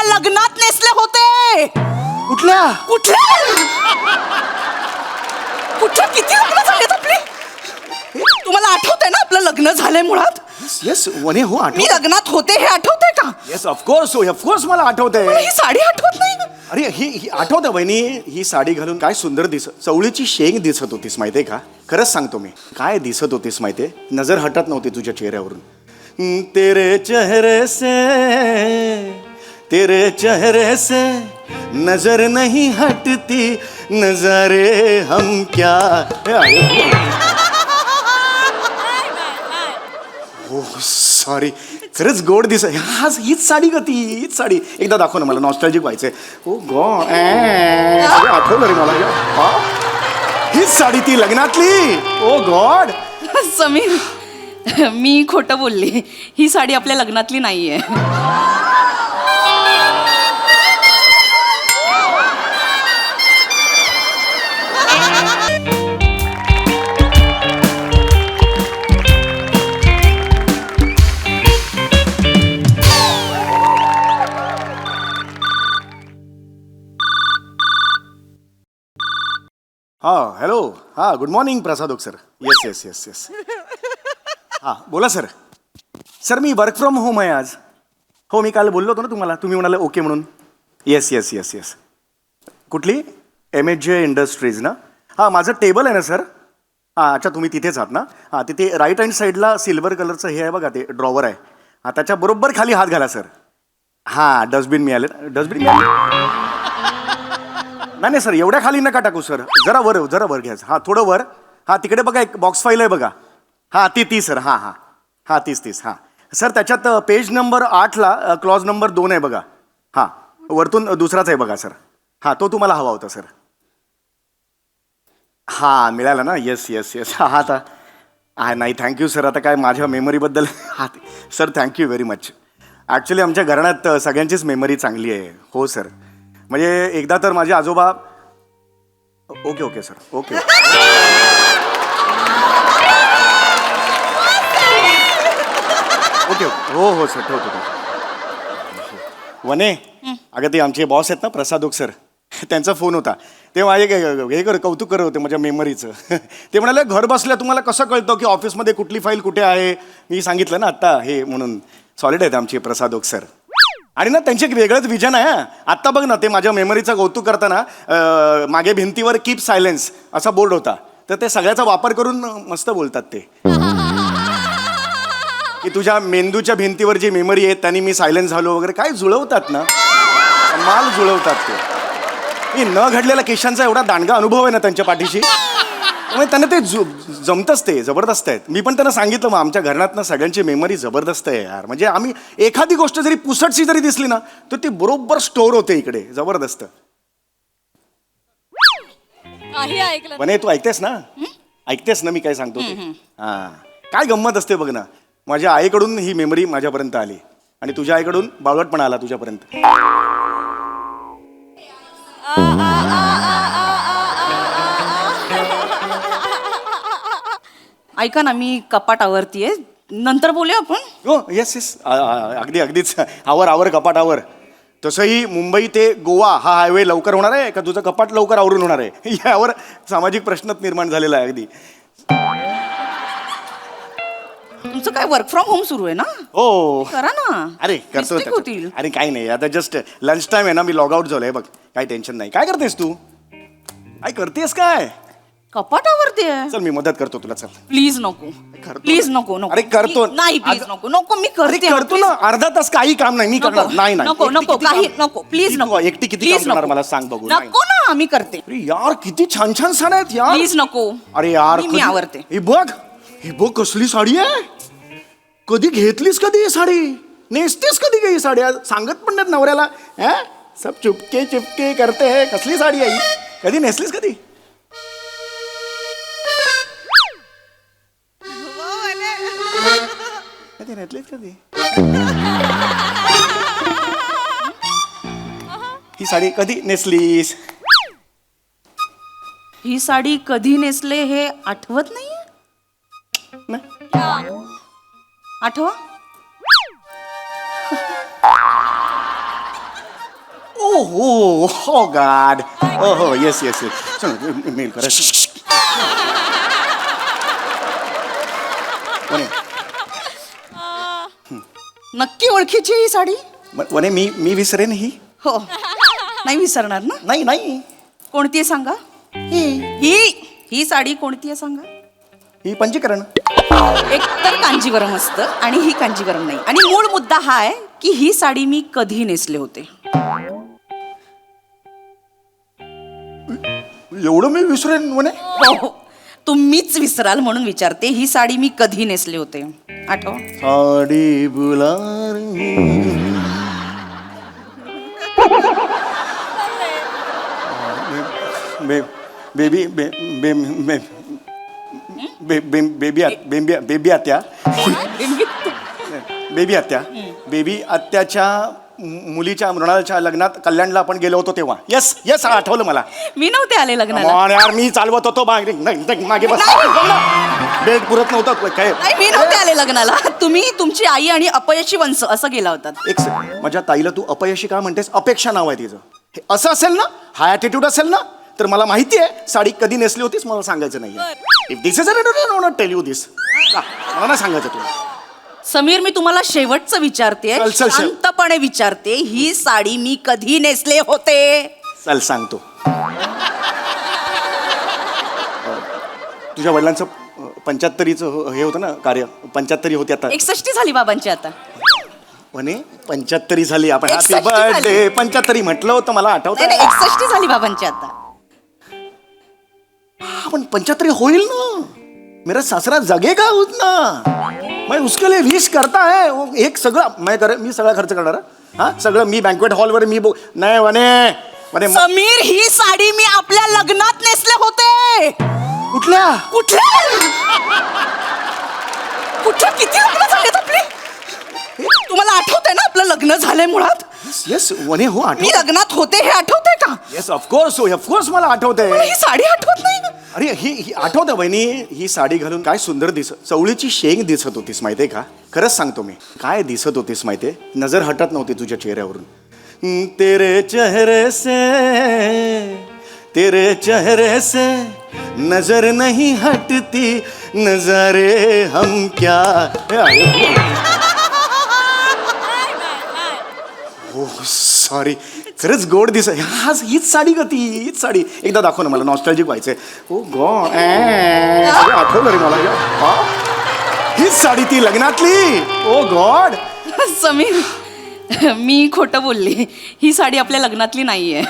लग्नात नेसले होते. कुठल्या कुठले कुठे किती लग्न झालेत आपली. तुम्हाला आठवतंय ना आपलं लग्न झालंय मुळात. येस वने हो मी लग्नात होते हे आठवतंय का. येस ऑफकोर्स मला आठवतंय. ही साडी आठवत नाही. अरे ही आठवतं बहिणी. ही साडी घालून काय सुंदर चवळीची शेंग दिसत होतीस माहितीये का. खरंच सांगतो मी काय दिसत होतीस माहितीये. नजर हटत नव्हती तुझ्या चेहऱ्यावरून. तेरे चेहरे से नजर नहीं हटती नजारे हम क्या. हो सॉरी. खरंच गोड हीच साडी का हीच साडी. एकदा दाखव ना मला. नॉस्टॅल्जिक व्हायचंय. ओ गॉड आठवलं रे मला. हीच साडी ती लग्नातली. ओ गॉड. समीर मी खोटं बोलली. ही साडी आपल्या लग्नातली नाहीये. हां हॅलो. हां good morning Prasad Oak sir. Yes. हां बोला sir. Sir me work from home आहे आज. हो मी काल बोललो होतो ना तुम्हाला. तुम्ही म्हणाले ओके म्हणून. येस. कुठली MHJ इंडस्ट्रीज ना. हां माझं टेबल आहे ना सर. हां अच्छा तुम्ही तिथेच आहात ना. हां तिथे राईट हँड साईडला सिल्वर कलरचं हे आहे बघा ते ड्रॉवर आहे. हां त्याच्या बरोबर खाली हात घाला सर. हां डस्टबिन मिळाले. नाही सर एवढ्या खाली नका टाकू सर. जरा वर घ्या. हां थोडं वर. हां तिकडे बघा एक बॉक्स फाईल आहे बघा. हां ती सर. हां तीस. हां सर त्याच्यात पेज नंबर 8ला क्लॉज नंबर 2 आहे बघा. हां वरतून दुसराच आहे बघा सर. हां तो तुम्हाला हवा होता सर. हां मिळाला ना. येस. हां आता नाही थँक्यू सर. आता काय माझ्या मेमरीबद्दल हां sir thank you very much. Actually आमच्या घराण्यात सगळ्यांचीच मेमरी चांगली आहे. हो सर म्हणजे एकदा तर माझे आजोबा. Okay sir okay. हो सर ठेवतो. वने अगं ते आमचे बॉस आहेत ना प्रसादोक सर. त्यांचा फोन होता. ते माझे कौतुक करत होते माझ्या मेमरीचं. ते म्हणाले घर बसल्या तुम्हाला कसं कळतं की ऑफिसमध्ये कुठली फाईल कुठे आहे. मी सांगितलं ना आत्ता हे म्हणून. सॉलिड आहेत आमचे प्रसादोक सर. आणि ना त्यांचे एक वेगळंच विजन आहे. आत्ता बघ ना ते माझ्या मेमरीचा कौतुक करताना मागे भिंतीवर कीप सायलेन्स असा बोर्ड होता. तर ते सगळ्याचा वापर करून मस्त बोलतात ते की तुझ्या मेंदूच्या भिंतीवर जी मेमरी आहे त्यांनी मी सायलेन्स झालो वगैरे. काय जुळवतात ना. कमाल जुळवतात ते. मी न घडलेला केशांचा एवढा दांडगा अनुभव आहे ना त्यांच्या पाठीशी. त्यामुळे त्यांना ते जमतंच. ते जबरदस्त आहेत. मी पण त्यांना सांगितलं मग आमच्या घरात ना सगळ्यांची मेमरी जबरदस्त आहे यार. म्हणजे आम्ही एखादी गोष्ट जरी पुसटशी जरी दिसली ना तर ती बरोबर स्टोअर होते इकडे. जबरदस्त. म्हणे तू ऐकतेस ना मी काय सांगतो ते. हां काय गंमत असते बघ ना. माझ्या आईकडून ही मेमरी माझ्यापर्यंत आली आणि तुझ्या आईकडून बावळटपणा आला तुझ्यापर्यंत. ऐका ना मी कपाट आवरतीये. नंतर बोलूया आपण. हो येस अगदीच. आवर कपाट आवर. तसंही मुंबई ते गोवा हा हायवे लवकर होणार आहे का तुझं कपाट लवकर आवरून होणार आहे यावर सामाजिक प्रश्नच निर्माण झालेला आहे. अगदी तुमचं काय वर्क फ्रॉम होम सुरू आहे ना. हो करा ना. अरे करतो. अरे काही नाही आता जस्ट लंच टाइम आहे ना. मी लॉग आउट झालोय बघ. काही टेन्शन नाही. काय करतेस तू. काय करतेस काय. कपाट आवरते. चल मी मदत करतो तुला. चल प्लीज नको. प्लीज नको. अरे करतो. नाही प्लीज नको. मी करते. करतो ना. अर्धा तास काही काम नाही मी करणार. नाही नको काही नको. प्लीज नको. एकटी किती काम करणार मला सांग बघू. नको ना मी करते. अरे यार किती छान साड्या आहेत यार. प्लीज नको. अरे यार मी आवरते. ही बघ कसली साडी आहे. कधी घेतलीस कधी ही साडी. नेसतेस कधी काही साड्या. सांगत पण नाहीत नवऱ्याला. सब चुपके करते है. कसली साडी आहे. कधी नेसलीस कधी. कधी ही साडी कधी नेसलीस. ही साडी कधी नेसले हे आठवत नाहीये. आठवा. ओ हो गॉड ओ हो येस येस येस मेल करा वने नक्की ओळखीची ही साडी? वने मी विसरेन ही हो, नाही विसरणार ना? नाही नाही कोणती आहे सांगा? ही साडी कोणती आहे सांगा? ही पंचीकरण एक तर कांजीवरम असतं आणि ही कांजीवरम नाही. आणि मूळ मुद्दा हा आहे की ही साडी मी कधी नेसले होते. एवढं मी विसरेन वने हो, तुम्हीच विसराल म्हणून विचारते. ही साडी मी कधी नेसले होते आठव. साडी बुलार बेबी बेबी आत्या बेबी आत्याच्या मुलीच्या मृणालच्या लग्नात कल्याणला आपण गेलो होतो तेव्हा. येस येस आठवलं मला. मी नव्हते आले लग्नाला. यार मी चालवत होतो मागे बस बेड पुरत नव्हतं काय. नाही, मी नव्हते आले लग्नाला. तुम्ही, तुमची आई आणि अपयशी वंश असं गेला होतात. एक सेकंड, माझ्या ताईला तू अपयशी का म्हणतेस? अपेक्षा नाव आहे तिचं. हे असं असेल ना, हा ॲटिट्यूड असेल ना, तर मला माहिती आहे साडी कधी नेसली होतीस मला सांगायचं नाही. If this is tell you this मला नाही सांगायचं तुला. समीर, मी तुम्हाला शेवटचं विचारते, चल, चल. शांतपणे विचारते. ही साडी मी कधी नेसले होते? चल सांगतो. तुझ्या वडिलांचं 75चं हे होतं ना कार्य. 75 होते आता. 61 झाली बाबांची आता. म्हणे 75 झाली. आपण हॅपी 61 झाली. बर्थडे 75 म्हटलं होतं मला आठवतं. नाही, 61 झाली बाबांची आता. पण 75 होईल ना. मेरा सासरा जगेगा उतना. मैं उसके लिए विश करता है. एक सगळं मी सगळा खर्च करणार. हा सगळं मी बँक्वेट हॉलवर मी नाही म्हणे समीर, ही साडी मी आपल्या लग्नात नेसले होते. कुठल्या किती लग्न झालेत आपले? तुम्हाला आठवतंय ना आपलं लग्न झालंय मुळात? येस वने हो मी लग्नात होते हे आठवतंय का? येस ऑफकोर्स मला आठवतंय. मला ही साडी आठवत नाही. अरे ही आठवतं बहिणी. ही साडी घालून काय सुंदर चवळीची शेंग दिसत होतीस माहितीये का? खरंच सांगतो मी. काय दिसत होतीस माहितीये? नजर हटत नव्हती तुझ्या चेहऱ्यावरून. तेरे चेहरे से नजर नहीं हटती नजारे हम क्या. सॉरी खरंच गोड हीच साडी का ती? हीच साडी एकदा दाखव ना मला. नॉस्टॅल्जिक व्हायचंय. ओ गॉड आठवलं रे मला. हीच साडी ती लग्नातली. ओ गॉड. समीर, मी खोटं बोलले. ही साडी आपल्या लग्नातली नाहीये.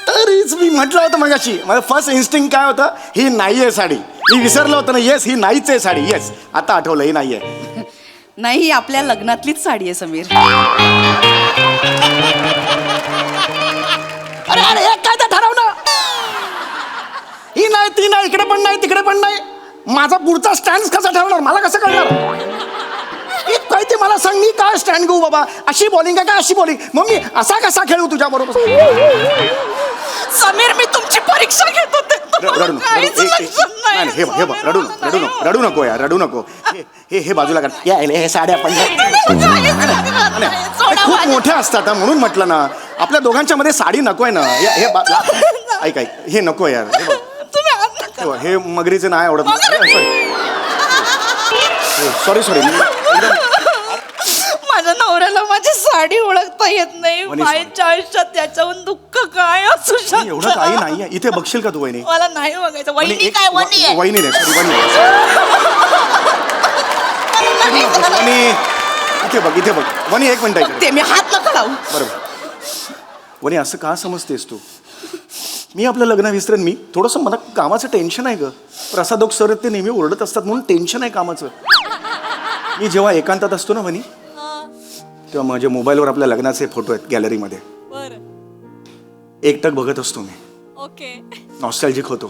तरीच मी म्हटलं होतं मगाशी. माझं फर्स्ट इन्स्टिंक्ट काय होतं? ही नाहीये साडी. मी विसरलं होतं ना. येस ही नाहीच आहे साडी. येस आता आठवलं ही नाहीये. नाही, ही आपल्या लग्नातलीच साडी आहे समीर. अरे अरे हे काय ते ठरवणं? ही नाही ती नाही, इकडे पण नाही तिकडे पण नाही. माझा पुढचा स्टँड कसा ठरवणार? मला कसं कळणार? काय ते मला सांग. मी काय स्टँड घेऊ बाबा? अशी बॉलिंग आहे का अशी बॉलिंग? मग मी असा कसा खेळू तुझ्या बरोबर? समीर, मी तुमची परीक्षा घेत होते. रडू नको यार, रडू नको. हे बाजूला काढ. हे साड्या पण खूप मोठ्या असतात म्हणून म्हटलं ना. आपल्या दोघांच्या मध्ये साडी नकोय ना. ऐक हे नको यार. हे मगरीचे नाही आवडत. सॉरी माझ्या नवऱ्याला माझी साडी ओळखता येत नाही. माझ्या आयुष्यात त्याच्याहून दुःख काय असू शकतं? एवढं काही नाहीये. इथे बघशील का तू वहिनी? मला नाही बघायचं. वहिनी काय? वहिनी आहे. वहिनी नाही वहिनी. इथे बघ वहिनी. एक मिनिट ते मी हात नको लावू. बरोबर. वहिनी असं का समजतेस तू? मी आपलं लग्न विसरेन. मी थोडंसं मला कामाचं टेन्शन आहे ग. प्रसादोक सर ते नेहमी ओरडत असतात म्हणून टेन्शन आहे कामाचं. मी जेव्हा एकांतात असतो ना वहिनी, तेव्हा माझ्या मोबाईलवर आपल्या लग्नाचे फोटो आहेत गॅलरीमध्ये. एकटक बघत असतो मी. ओके. नॉस्टॅल्जिक होतो.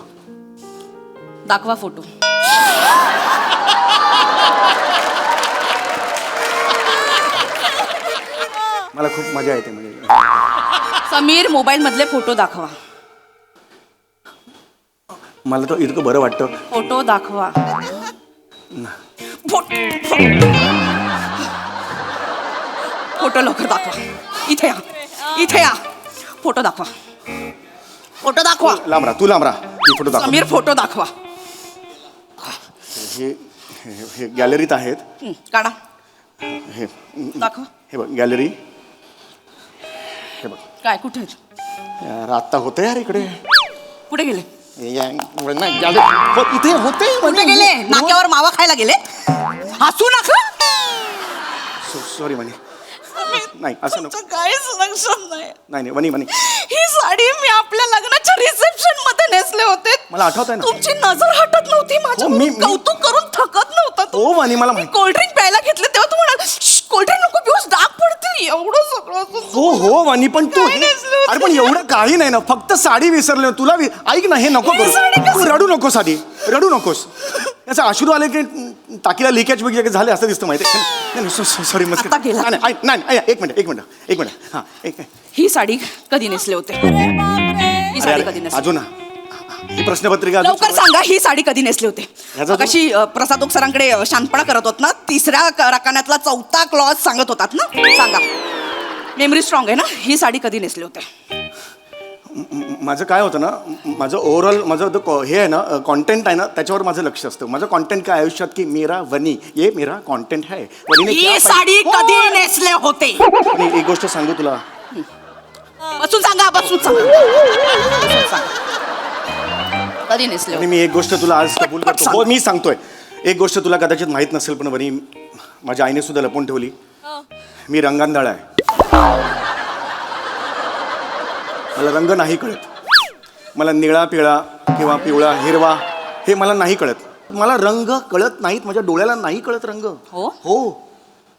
दाखवा फोटो. मला खूप मजा येते. म्हणजे समीर, मोबाईल मधले फोटो दाखवा. मला तर इतकं बरं वाटतं. फोटो दाखवा. फोटो लवकर दाखवा. इथे या, इथे या. फोटो दाखवा. फोटो दाखवा. लांब राहा, तू लांब राहा. ही फोटो दाखव. समीर फोटो दाखवा. हे हे गॅलरीत आहेत. काढा. हे दाखवा. हे बघ गॅलरी. हे बघ काय कुठे आहेत? यार आत्ता होतं यार इकडे. कुठे गेले? इथे होते. कुठे गेले? नाक्यावर मावा खायला गेले? हसू नका. सॉरी म्हणे. नाही असं नको. काहीच लक्षात नाही. नाही वनी वनी. ही साडी मी आपल्या लग्नाच्या रिसेप्शन मध्ये नेसले होते. मला आठवत आहे ना. तुमची नजर हटत नव्हती माझ्या. मी कौतुक करून थकत नव्हता तू. हो वनी मला कोल्ड्रिंक प्यायला घेतले तेव्हा तू म्हणाल कोल्ड्रिंक नको पिऊस, डाग पडतील. एवढं सगळं. हो हो वनी पण तू काय नेसलं होतं? अरे पण एवढं काही नाही ना, फक्त साडी विसरले. तुला ऐक ना, हे नको करू. तू रडू नकोस आधी, रडू नकोस. याचा अश्रू आले की टाकीला लिकेज वगैरे झाले असं दिसतं माहिती. सॉरी मस्त. आता गेला. नाही एक मिनिट. हा एक. ही साडी कधी नेसले होते? ही साडी कधी नेसली? अजून ही प्रश्नपत्रिका लवकर सांगा. ही साडी कधी नेसली होते? ह्याचा जो- कशी प्रसाद सरांकडे शांतपणा करत होत ना, तिसऱ्या रकान्यातला 4था क्लॉज सांगत होतात ना. सांगा. मेमरी स्ट्रॉंग आहे ना. ही साडी कधी नेसली होते? माझं काय होतं ना, माझं ओव्हरऑल माझं हे आहे ना, कॉन्टेंट आहे ना, त्याच्यावर माझं लक्ष असतं. माझं कॉन्टेंट काय आयुष्यात की मेरा वनी, ये मेरा कॉन्टेंट है. ही साडी कधी नेसले होते? एक गोष्ट सांगू तुला. बसून सांगा. बसून सांगा. कधी नेसले आणि होते? मी एक गोष्ट तुला आज कबूल पटपट करतो. सांग. हो मी सांगतोय. एक गोष्ट तुला कदाचित माहित नसेल पण बरी माझ्या आईने सुद्धा लपवून ठेवली. मी रंगांधळा आहे. मला रंग नाही कळत. मला निळा पिळा किंवा पिवळा हिरवा हे मला नाही कळत. मला रंग कळत नाहीत. माझ्या डोळ्याला नाही कळत रंग. हो हो.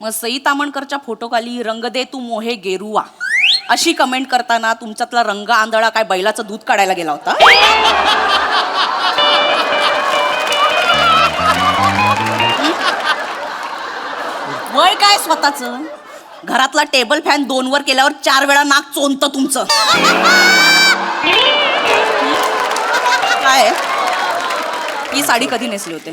मग सई तामणकरच्या फोटोखाली रंग दे तू मोहे गेरुवा अशी कमेंट करताना तुमच्यातला रंग आंधळा काय बैलाचं दूध काढायला गेला होता? वय काय स्वतःच? घरातला टेबल फॅन 2 वर केल्यावर 4 वेळा नाक चोंदतं तुमचं. काय ही साडी कधी नेसली होते?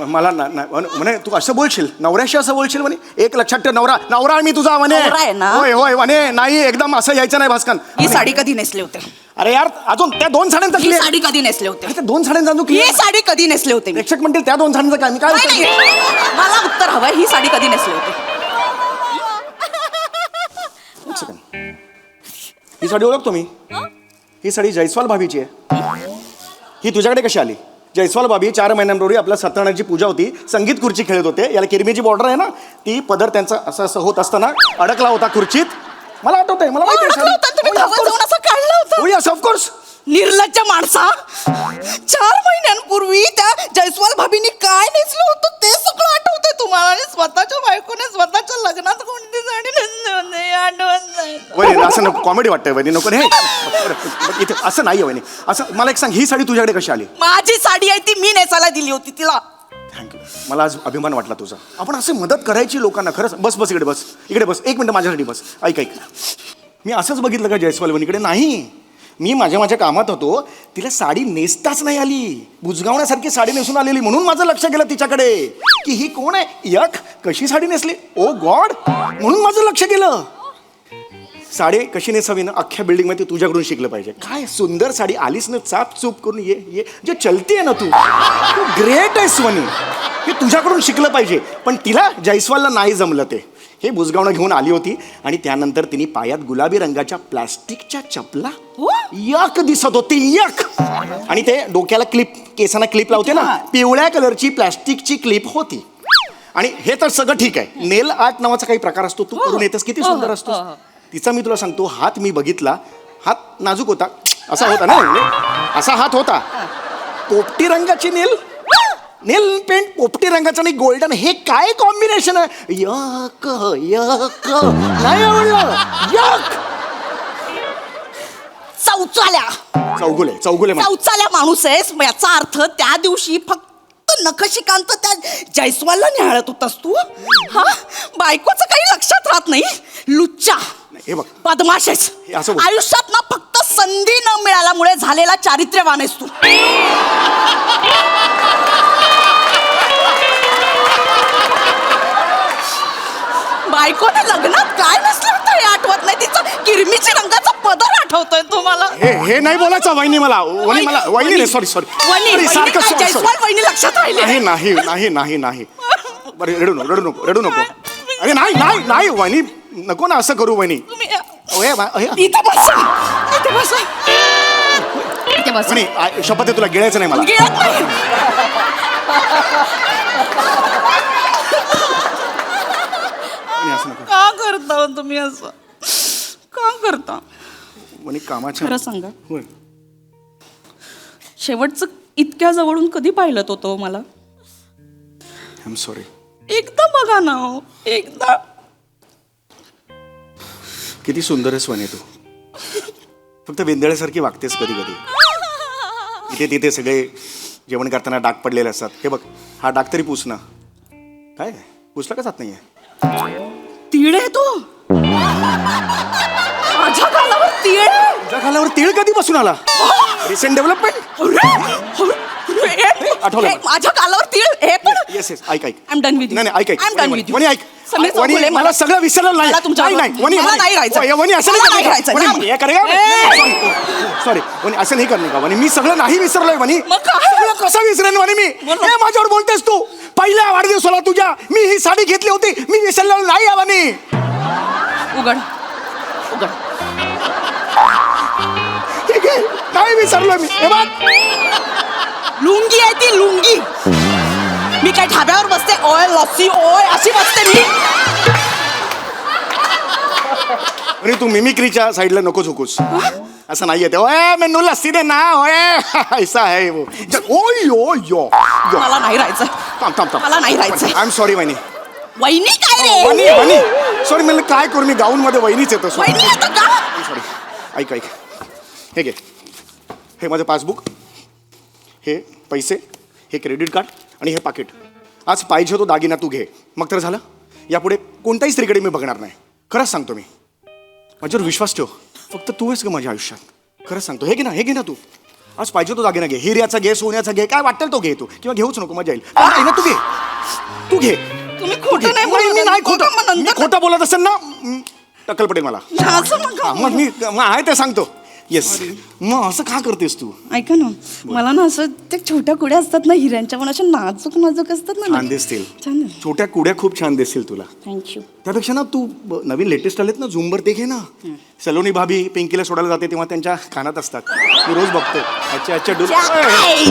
मला म्हणे तू असं बोलशील, नवऱ्याशी असं बोलशील म्हणे. एक लक्षात ठेव, नवरा मी तुझा म्हणे. नवरा आहे ना? होय होय म्हणे. नाही एकदम असं यायचं नाही भास्कन. ही साडी कधी नेसली होते? अरे यार अजून त्या 2 साड्यांचा ही साडी कधी नेसले होते? त्या 2 साड्यांचा ही साडी कधी नेसले होते? प्रेक्षक म्हणतील त्या 2 साड्यांचं काय. मी काय नाही, नाही. मला उत्तर हवंय. ही साडी कधी नेसली होती? ही साडी ओळखतो मी. ही साडी जयस्वाल भाभीची आहे. ही तुझ्याकडे कशी आली? जयस्वाल भाभी 4 महिन्यांपूर्वी आपल्या सत्यनारायणची पूजा होती. संगीत खुर्ची खेळत होते. याला किरमीची बॉर्डर आहे ना, ती पदर त्यांचा असं असं होत असताना अडकला होता खुर्चीत. मला आठवतंय. मला माहिती आहे. ऑफकोर्स. निर्लज्ज माणसा. 4 महिन्यांपूर्वी त्या जयस्वाल भाभींनी काय नेसलं होतं ते सगळं आठवतंय तुम्हाला. आणि स्वतःच्या बायकोने स्वतःच्या लग्नात कोणती साडी नेसली होती आठवत नाही. वहिनी असं नको. कॉमेडी वाटतंय वहिनी. नको हे इथे असं नाही वहिनी. असं मला एक सांग, ही साडी तुझ्याकडे कशी आली? माझी साडी आहे ती मी नेसायला दिली होती तिला. थँक्यू. मला आज अभिमान वाटला तुझा. आपण असे मदत करायची लोकांना. खरंच. बस इकडे बस. इकडे बस. 1 मिनिट माझ्यासाठी बस. ऐक. मी असंच बघितलं का जयस्वाल वहिनीकडे? नाही. मी माझ्या कामात होतो. तिला साडी नेसताच नाही आली. बुजगावण्यासारखी साडी नेसून आलेली. म्हणून माझं लक्ष गेलं तिच्याकडे की ही कोण आहे. यक कशी साडी नेसली. ओ गॉड. म्हणून माझं लक्ष गेलं. साडी कशी नेसावी ना अख्ख्या बिल्डिंग मध्ये तुझ्याकडून शिकलं पाहिजे. काय सुंदर साडी आलीस ना चाप चूप करून. ये जे चलते ना तू ग्रेट आहेस वनी. हे तुझ्याकडून शिकलं पाहिजे. पण तिला जयस्वालला नाही जमलं ते. हे बुजगावणं घेऊन आली होती आणि त्यानंतर तिने पायात गुलाबी रंगाच्या प्लास्टिकच्या चपला यक दिसत होती. यक. आणि ते डोक्याला क्लिप, केसांना क्लिप लावते ना, पिवळ्या कलरची प्लास्टिकची क्लिप होती. आणि हे तर सगळं ठीक आहे. नेल आर्ट नावाचा काही प्रकार असतो. तू करून येतस. किती सुंदर असतो तिचा. मी तुला सांगतो, हात मी बघितला. हात नाजूक होता. असा होता ना, असा हात होता. पोपटी रंगाची नेल पेंट पोपटी रंगाचं आणि गोल्डन. हे काय कॉम्बिनेशन आहे. यक यक. नाही आवडलं. यक. चौचाल्या माणूस आहेस. याचा अर्थ त्या दिवशी फक्त नखशिकांत त्या जयस्वालला निहाळत होतास तू. हा बायकोचं काही लक्षात राहत नाही. लुच्चा. हे बघ बदमाशेस. असं आयुष्यात ना फक्त संधी न मिळाल्यामुळे झालेला चारित्र्यवान आहेस तू. बायकोने लग्नात काय नसलं होतं हे आठवत नाही. तिचं किरमीची रंगाचा पदर आठवतोय तुम्हाला. हे नाही बोलायचं वहिनी मला. वहिनी सॉरी सारखं जयस्वाल वहिनी लक्षात राहिले. नाही बरं रडू नको अरे नाही वहिनी नको ना असं करू वहिनी. इथे बसा. वहिनी शपथ आहे तुला गिळायचं नाही मला. गिळत नाही. असं नको. का करता तुम्ही असं का करता? वहिनी कामाच्या खरं सांगा, होय. शेवटचं इतक्या जवळून कधी पाहिलं होतं मला? I am sorry. एकदा बघा ना हो, एकदा. किती सुंदर आहेस वहिनी तू. फक्त वेंदळ्यासारखी वागतेस कधी कधी. इथे तिथे सगळे जेवण करताना डाग पडलेले असतात. हे बघ हा डाग तरी पुस ना. काय पुसला का जात नाहीये? तीळ आहे तो. माझ्या गालावर तीळ आहे. तुझ्या गालावर तीळ कधी बसून आला? Recent development. आठवलं. माझ्या गालावर तीळ हे पण. येस ऐक I am done with you. नाही ऐक I am done with you. वनी ऐक वनी मला सगळं विसरलं नाही. वनी असं नाही सॉरी वनी असं नाही करणे का वनी. मी सगळं नाही विसरलोय वनी. सगळं कसं विसरेन वनी मी? हे माझ्यावर बोलतेस तू? पहिल्या वाढदिवसाला तुझ्या मी ही साडी घेतली होती. मी विसरलो नाही वनी. उघड. ठीक आहे नाही विसरलोय मी. हे बघ लुंगी आहे ती लुंगी. मी काय ढाब्यावर बसते ओय लस्सी ओय अशी बसते मी. अरे तू मिमिक्रीच्या साईडला नको झोकूस. असं नाहीये ते. ओए मेनू लस्सी दे ना. ओए ऐसा है वो. ओ मला नाही राहायचं. थांब मला नाही राहायचं. आय एम सॉरी वहिनी. वहिनी काय रे? वहिनी सॉरी मला काय करू मी गाऊन मध्ये वहिनीच येतो. वहिनी येतं का? सॉरी ऐक हे घे. हे माझं पासबुक, हे पैसे, हे क्रेडिट कार्ड आणि हे पाकिट. आज पाहिजे तो दागिना तू घे. मग तर झालं. यापुढे कोणत्याही स्त्रीकडे मी बघणार नाही. खरंच सांगतो मी. माझ्यावर विश्वास ठेव. फक्त तू आहेस का माझ्या आयुष्यात. खरंच सांगतो. हे घे ना तू. आज पाहिजे तो दागिना घे. हिऱ्याचा घे, सोन्याचा घे, काय वाटेल तो घे तू. किंवा घेऊच नको मजा येईल. नाही ना तू घे. तुम्ही खोटं नाही मी नाही बोलत. मी खोटं बोलत असेल ना टक्कल पडेल मला. मग मी आहे ते सांगतो. येस मग असं का करतेस तू? ऐका ना मला ना असं त्या छोट्या कुड्या असतात ना हिऱ्यांच्या पण अशा नाजूक असतात ना. छान दिसतील. छान. छोट्या कुड्या खूप छान दिसतील तुला. थँक्यू. त्यापेक्षा ना तू नवीन लेटेस्ट आलेत ना झुंबर ते घे ना. सलोनी भाभी पिंकीला सोडायला जाते तेव्हा त्यांच्या कानात असतात. मी रोज बघतो. अच्छा डुल. नाही